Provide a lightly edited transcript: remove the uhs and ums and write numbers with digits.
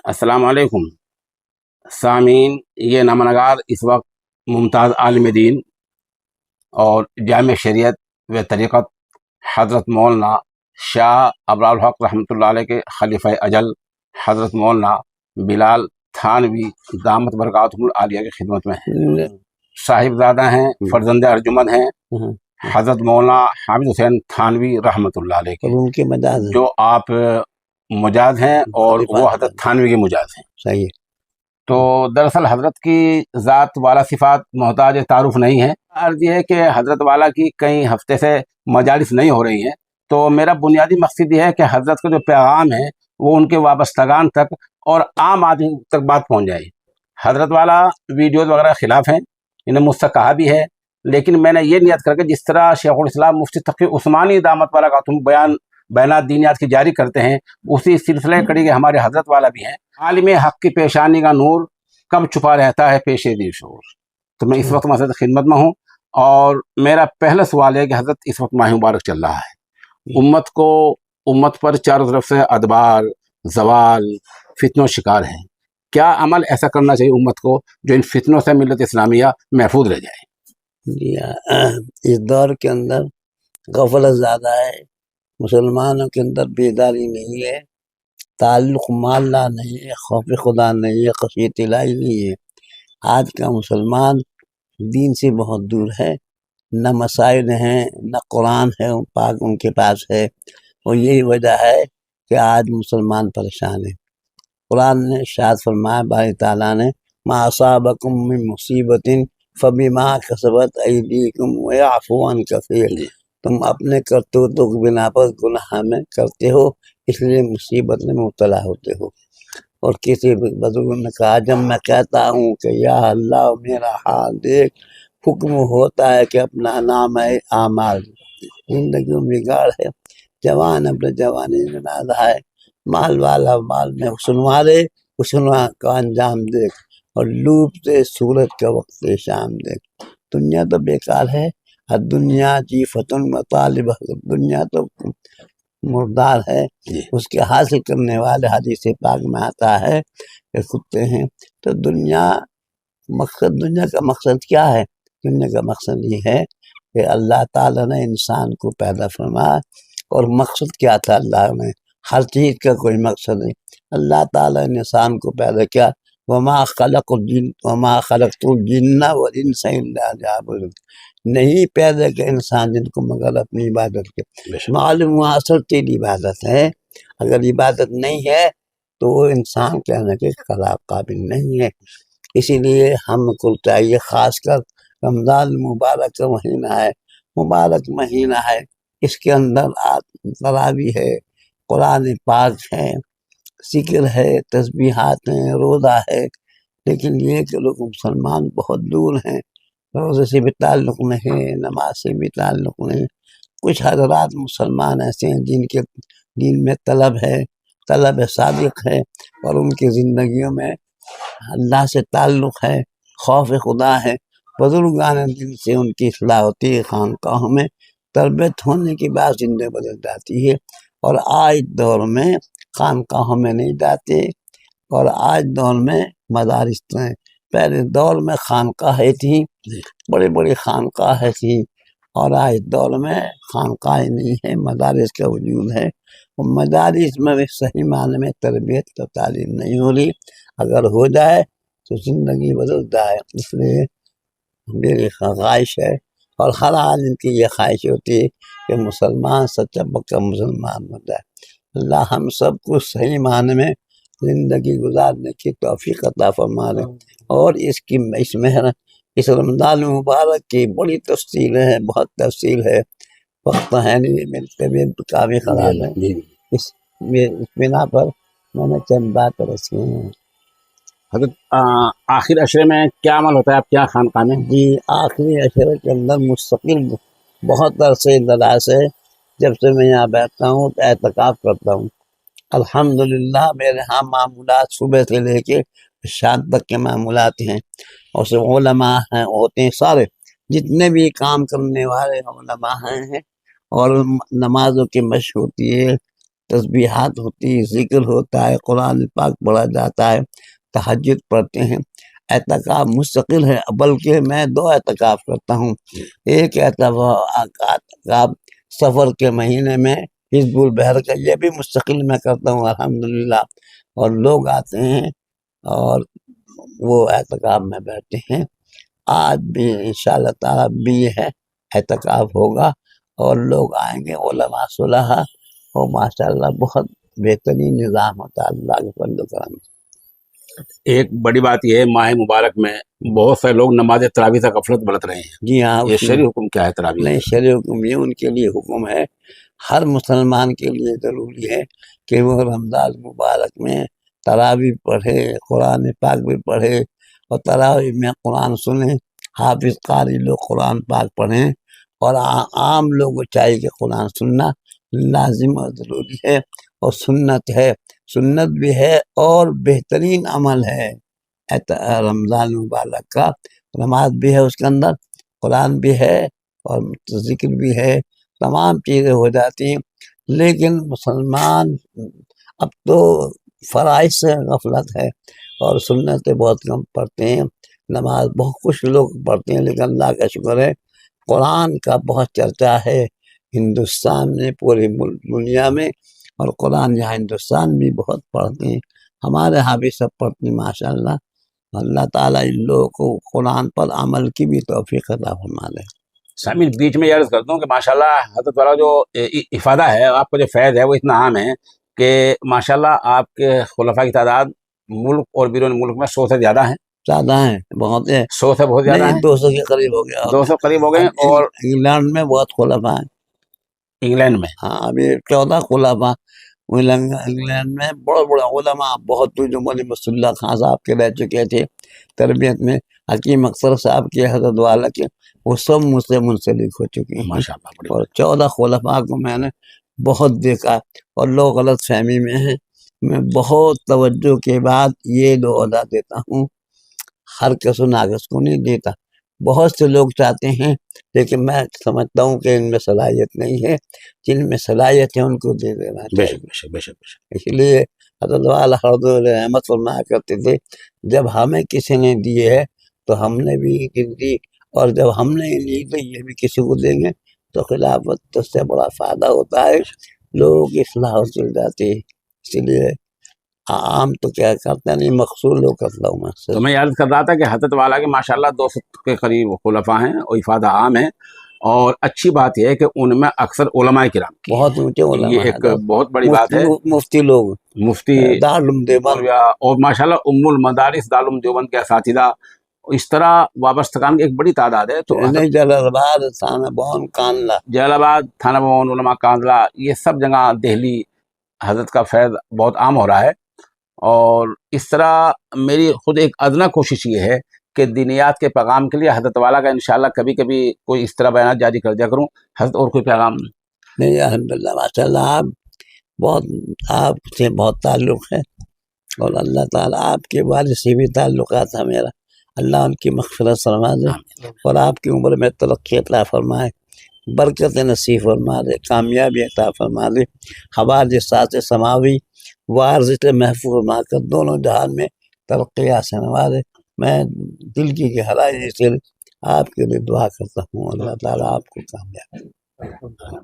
अस्सलाम वालेकुम सामीन। ये नामनगार इस वक्त मुमताज़ आलिम दीन और जामे शरीयत व तरीक़त हज़रत मौलाना शाह अबरार हक़ रहमतुल्लाह अलैह के खलीफ़ा अजल हज़रत मौलाना बिलाल थानवी दामत बरकातुहुल आलिया की खिदमत में हैं। साहिबजादा हैं, फर्जंद अर्जुमंद हैं हज़रत मौलाना हामिद हुसैन थानवी रहमतुल्लाह अलैह के, उनके मजाज जो आप मुजाद हैं और वो हज़रत थानवी के मुजाद हैं। सही है। तो दरअसल हज़रत की ज़ात वाला सिफ़ात मोहताज तारुफ नहीं है। अर्ज़ ये है कि हज़रत वाला की कई हफ्ते से मजालिस नहीं हो रही हैं, तो मेरा बुनियादी मकसद ये है कि हज़रत का जो पैगाम है वो उनके वाबस्तगान तक और आम आदमी तक बात पहुँच जाए। हज़रत वाला वीडियोज़ वगैरह के ख़िलाफ़ हैं, इन्हें मुझसे कहा भी है, लेकिन मैंने ये नियत करके जिस तरह शेखुल इस्लाम मुफ्ती तक़ी उस्मानी दामत वाला का तुम बयानात दीनियात की जारी करते हैं, उसी सिलसिले कड़ी के हमारे हज़रत वाला भी हैं। आलिम हक़ की पेशानी का नूर कब छुपा रहता है पेशे दी शोर। तो मैं इस वक्त मसद खिदमत में हूँ और मेरा पहला सवाल है कि हज़रत इस वक्त माह मुबारक चल रहा है, उम्मत पर चारों तरफ से अदबार जवाल फितनों शिकार हैं। क्या अमल ऐसा करना चाहिए उम्मत को जो इन फितनों से मिल्लत इस्लामिया महफूज रह जाए? इस दौर के अंदर गफलत ज़्यादा है, मुसलमानों के अंदर बेदारी नहीं है, ताल्लुक़ माल्ला नहीं है, खौफ खुदा नहीं है, खशियत इलाही नहीं है। आज का मुसलमान दीन से बहुत दूर है, न मसाइल हैं न कुरान है पाक उनके पास है, और यही वजह है कि आज मुसलमान परेशान है। कुरान ने इरशाद फरमाया बारी ताला ने, मा असाबकुम मिन मुसीबतिन फबिमा कसबत अयदीकुम व यअफू अन कसीर। तुम अपने करतूतों की बिना पर गुनाह में करते हो, इसलिए मुसीबत में मुब्तला होते हो। और किसी बुजुर्ग ने कहा, जब मैं कहता हूँ कि या अल्लाह मेरा हाल देख, हुक्म होता है कि अपना नाम है आमाल। जिंदगी में बिगाड़ है, जवान अपने जवानी में नादा है, माल वाला माल में हुस्न दे, हुस्न का अंजाम देख, और लूप से सूरज का वक्त शाम देख। दुनिया तो बेकार है, दुनिया जीफतुन मतालिब, दुनिया तो मुर्दार है, उसके हासिल करने वाले हदीस पाक में आता है कि कुत्ते हैं। तो दुनिया का मकसद क्या है? दुनिया का मकसद ये है कि अल्लाह ताला ने इंसान को पैदा फरमाया, और मकसद क्या था? अल्लाह ने हर चीज़ का कोई मकसद नहीं। अल्लाह ताला ने इंसान को पैदा किया, वमा खलक़तुल जिन्ना वल इंसा इल्ला लियअबुदून, नहीं पैदा किया इंसान जिनको मगर अपनी इबादत के। मालूम हुआ असल तेरी इबादत है, अगर इबादत नहीं है तो वो इंसान कहने के काबिल नहीं है। इसीलिए हमको चाहिए, ख़ासकर रमज़ान मुबारक का महीना है, मुबारक महीना है, इसके अंदर तरावी है, कुरान पाक है, ज़िक्र है, तस्बीहात हैं, रोज़ा है। लेकिन ये कि लोग मुसलमान बहुत दूर हैं, रोज़े से भी ताल्लुक़ नहीं, नमाज से भी ताल्लुक़ नहीं। कुछ हज़रात मुसलमान ऐसे हैं जिनके दिल में तलब सादिक़ है, और उनकी ज़िंदगियों में अल्लाह से ताल्लुक़ है, खौफ खुदा है, बुजुर्गान दिन से उनकी इस्लाह होती है, खानकाहों में तरबियत होने के बाद ज़िंदगी बदल जाती है। और आज दौर में खानकाहों में नहीं जाते, और आज दौर में मदारिस हैं। पहले दौर में खानकाहें थी, बड़ी बड़ी खानकाहें थी, और आज दौर में खानकाहें नहीं है, मदारिस का वजूद है। और मदारिस में भी सही माने में तरबियत तो तालीम नहीं हो रही, अगर हो जाए तो ज़िंदगी बदल जाए। इसलिए मेरी ख्वाहिश है, और हर आदमी की ये ख्वाहिश होती है कि मुसलमान सच्चा पक्का मुसलमान हो जाए। अल्लाह हम सबको सही माने में ज़िंदगी गुजारने की तौफीक अता फरमाए। और इस रमज़ान मुबारक की बड़ी तफसील है, बहुत तफसील है, वक्त है नहीं, मेरी तबीयत काफ़ी ख़राब है, इस बिना पर मैंने चंद बात रखी हैं। हज़रत आखिर अशरे में क्या अमल होता है आप क्या खानका में? जी, आखिरी अशरे के अंदर मुस्तकिल बहुत अरसे दराज से जब से मैं यहाँ बैठता हूँ तो एहतिकाफ करता हूँ। अल्हम्दुलिल्लाह मेरे यहाँ मामूलात सुबह से लेके शाम तक के मामूलात हैं, और सब उलमा हैं होते हैं, सारे जितने भी काम करने वाले उलमा हैं, और नमाजों की मशक होती है, تسبیحات ہوتی ہے، ذکر ہوتا ہے، قرآن پاک پڑھا جاتا ہے، تہجد پڑھتے ہیں۔ اعتکاف مستقل ہے، بلکہ میں 2 اعتکاف کرتا ہوں۔ ایک اعتکاف سفر کے مہینے میں حزب البحر کا، یہ بھی مستقل میں کرتا ہوں الحمدللہ، اور لوگ آتے ہیں اور وہ اعتکاف میں بیٹھتے ہیں۔ آج بھی انشاءاللہ تعالیٰ بھی یہ ہے اعتکاف ہوگا اور لوگ آئیں گے، علماء صلحاء، اور ماشاءاللہ بہت بہترین نظام ہوتا ہے اللہ کے فضل و کرم سے۔ ایک بڑی بات یہ ہے، ماہ مبارک میں بہت سے لوگ نماز تراویح سے غفلت برت رہے ہیں، جی ہاں، یہ اس میں شرعی حکم کیا ہے تراویح نہیں، کا؟ شرع حکم یہ ان کے لیے حکم ہے، ہر مسلمان کے لیے ضروری ہے کہ وہ رمضان مبارک میں تراویح پڑھے، قرآن پاک بھی پڑھے، اور تراویح میں قرآن سنیں، حافظ قاری لوگ قرآن پاک پڑھیں، اور عام لوگ کو چاہیے کہ قرآن سننا لازم اور ضروری ہے، اور سنت ہے، سنت بھی ہے اور بہترین عمل ہے رمضان مبارک کا۔ نماز بھی ہے اس کے اندر، قرآن بھی ہے، اور ذکر بھی ہے، تمام چیزیں ہو جاتی ہیں۔ لیکن مسلمان اب تو فرائض سے غفلت ہے اور سنتیں بہت کم پڑھتے ہیں، نماز بہت کچھ لوگ پڑھتے ہیں، لیکن اللہ کا شکر ہے قرآن کا بہت چرچا ہے ہندوستان میں، پوری دنیا میں، اور قرآن یہاں ہندوستان بھی بہت پڑھتے ہیں، ہمارے یہاں بھی سب پڑھتے ہیں ماشاءاللہ۔ اللہ تعالیٰ ان لوگوں کو قرآن پر عمل کی بھی توفیق عطا فرما دے۔ سامعین، بیچ میں یہ عرض کرتا ہوں کہ ماشاءاللہ حضرت والا جو افادہ ہے، آپ کا جو فیض ہے، وہ اتنا عام ہے کہ ماشاءاللہ آپ کے خلفاء کی تعداد ملک اور بیرون ملک میں 100 سے زیادہ ہیں، زیادہ ہیں، بہت ہے، 100 سے بہت زیادہ نہیں ہیں، 200 کے قریب ہو گیا 200 قریب ہو گئے ہیں، اور انگلینڈ میں بہت خلفاء ہیں، انگلینڈ میں ہاں ابھی 14 خلفاء انگلینڈ میں، بڑے بڑے علماء بہت، جو مولوی مسعود اللہ خان صاحب کے رہ چکے تھے تربیت میں، حکیم اختر صاحب کے، حضرت والا کے، وہ سب مجھ سے منسلک ہو چکے ہیں، ماشاءاللہ بڑی اور 14 خلفاء کو میں نے بہت دیکھا، اور لوگ غلط فہمی میں ہیں، میں بہت توجہ کے بعد یہ دو عہدہ دیتا ہوں، ہر کس و ناقص کو نہیں دیتا۔ بہت سے لوگ چاہتے ہیں، لیکن میں سمجھتا ہوں کہ ان میں صلاحیت نہیں ہے، جن میں صلاحیت ہے ان کو دے دینا بے چاہیے۔ شک بے شک بے شک بے شک۔ اس لیے حضرت والا حضرت رحمت فرمایا کرتے تھے، جب ہمیں کسی نے دیے ہے تو ہم نے بھی دی، اور جب ہم نے نہیں تو یہ بھی کسی کو دیں گے تو خلافت سے بڑا فائدہ ہوتا ہے، لوگوں کی اصلاح ہو چل جاتی ہے۔ اسی لیے عام تو کیا کرتا نہیں، مقصور لوگ کرتا ہوں میں تو میں یاد کر رہا تھا کہ حضرت والا کے ماشاءاللہ 200 کے قریب خلفاء ہیں اور افادہ عام ہے، اور اچھی بات یہ ہے کہ ان میں اکثر علماء کرام کی بہت اونچے ہیں، یہ علماء ایک بہت بڑی بات ہے۔ مفتی لوگ، مفتی دارالعلوم دیوبند، اور ماشاءاللہ ام المدارس دارالعلوم دیوبند کے اساتذہ، اس طرح وابستگان کی ایک بڑی تعداد ہے۔ تو جلال آباد، ثانہ بہن، کانلا، جلال آباد، تھانہ بھون، علماء کاندلہ، یہ سب جگہ دہلی حضرت کا فیض بہت عام ہو رہا ہے، اور اس طرح میری خود ایک ادنا کوشش یہ ہے کہ دینیات کے پیغام کے لیے حضرت والا کا انشاءاللہ کبھی کبھی کوئی اس طرح بیانات جاری کر دیا کروں۔ حضرت اور کوئی پیغام؟ نہیں الحمدللہ ماشاءاللہ، آپ سے بہت تعلق ہے، اور اللہ تعالیٰ آپ کے والد سے بھی تعلقات ہے میرا، اللہ ان کی مغفرت فرما دے، اور آپ کی عمر میں ترقی عطا فرمائے، برکت نصیب فرما دے، کامیابی عطا فرما دے، حوادثات سماوی وارث محفوظ فرما کر دونوں جہان میں ترقی حاصل نوازے۔ میں دل کی گہرائی سے آپ کے لیے دعا کرتا ہوں، اللہ تعالیٰ آپ کو کامیاب